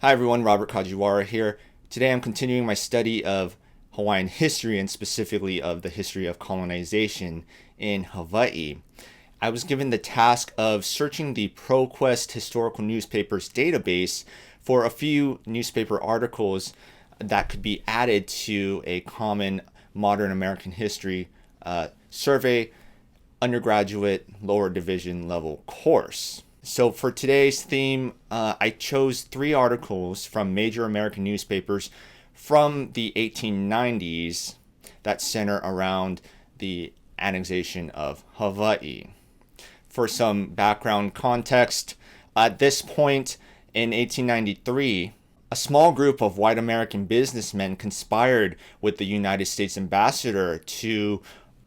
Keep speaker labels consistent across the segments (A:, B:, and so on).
A: Hi everyone, Robert Kajiwara here. Today I'm continuing my study of Hawaiian history and specifically of the history of colonization in Hawaii. I was given the task of searching the ProQuest historical newspapers database for a few newspaper articles that could be added to a common modern American history survey undergraduate lower division level course. So for today's theme, I chose 3 articles from major American newspapers from the 1890s that center around the annexation of Hawaii. For some background context, at this point in 1893, a small group of white American businessmen conspired with the United States ambassador to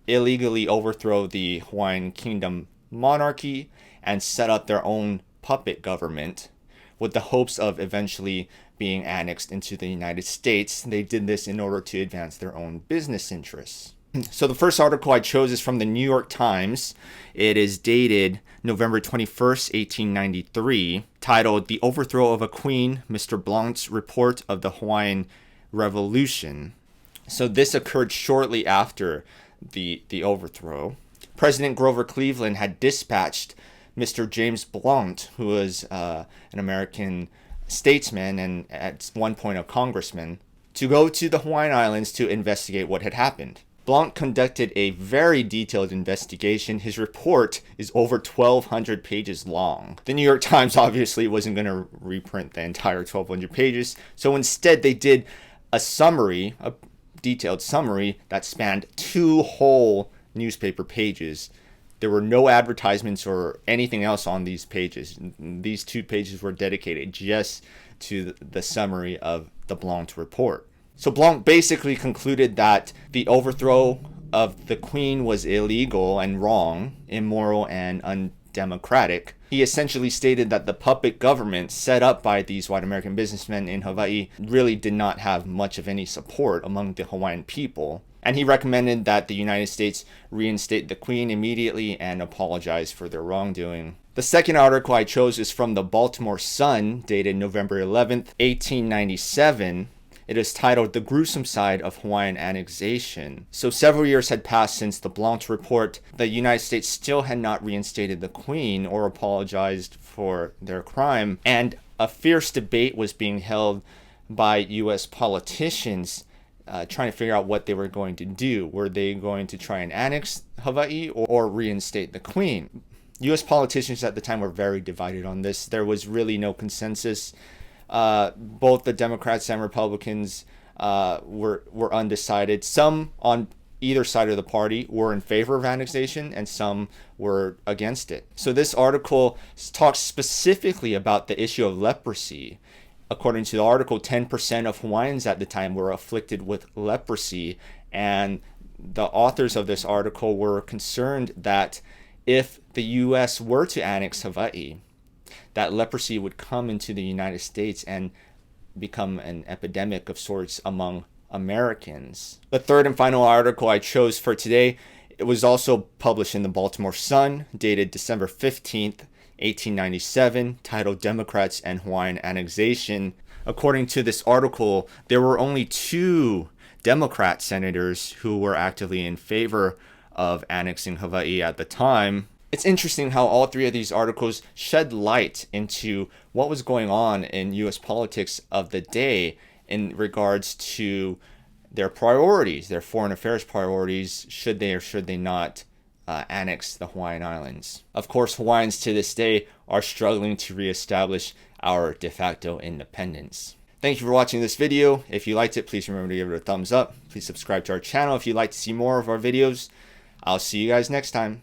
A: illegally overthrow the Hawaiian Kingdom monarchy and set up their own puppet government with the hopes of eventually being annexed into the United States. They did this in order to advance their own business interests. So the first article I chose is from the New York Times. It is dated November 21st, 1893, titled "The Overthrow of a Queen, Mr. Blount's Report of the Hawaiian Revolution." So this occurred shortly after the overthrow. President Grover Cleveland had dispatched Mr. James Blount, who was an American statesman and at one point a congressman, to go to the Hawaiian Islands to investigate what had happened. Blount conducted a very detailed investigation. His report is over 1,200 pages long. The New York Times obviously wasn't going to reprint the entire 1,200 pages, so instead they did a summary, a detailed summary that spanned 2 whole newspaper pages. There were no advertisements or anything else on these pages. These 2 pages were dedicated just to the summary of the Blount report. So Blount basically concluded that the overthrow of the Queen was illegal and wrong, immoral and undemocratic. He essentially stated that the puppet government set up by these white American businessmen in Hawaii really did not have much of any support among the Hawaiian people. And he recommended that the United States reinstate the Queen immediately and apologize for their wrongdoing. The second article I chose is from the Baltimore Sun, dated November 11th, 1897. It is titled "The Gruesome Side of Hawaiian Annexation." So several years had passed since the Blount report. The United States still had not reinstated the Queen or apologized for their crime. And a fierce debate was being held by U.S. politicians trying to figure out what they were going to do. Were they going to try and annex Hawaii or reinstate the Queen? U.S. politicians at the time were very divided on this. There was really no consensus. Both the Democrats and Republicans were undecided. Some on either side of the party were in favor of annexation and some were against it. So this article talks specifically about the issue of leprosy. According to the article, 10% of Hawaiians at the time were afflicted with leprosy, and the authors of this article were concerned that if the U.S. were to annex Hawaii, that leprosy would come into the United States and become an epidemic of sorts among Americans. The third and final article I chose for today, it was also published in the Baltimore Sun, dated December 15th, 1897, titled "Democrats and Hawaiian Annexation." According to this article, there were only 2 Democrat senators who were actively in favor of annexing Hawaii at the time. It's interesting how all 3 of these articles shed light into what was going on in U.S. politics of the day in regards to their priorities, their foreign affairs priorities, should they or should they not annex the Hawaiian Islands. Of course, Hawaiians to this day are struggling to reestablish our de facto independence. Thank you for watching this video. If you liked it, please remember to give it a thumbs up. Please subscribe to our channel if you'd like to see more of our videos. I'll see you guys next time.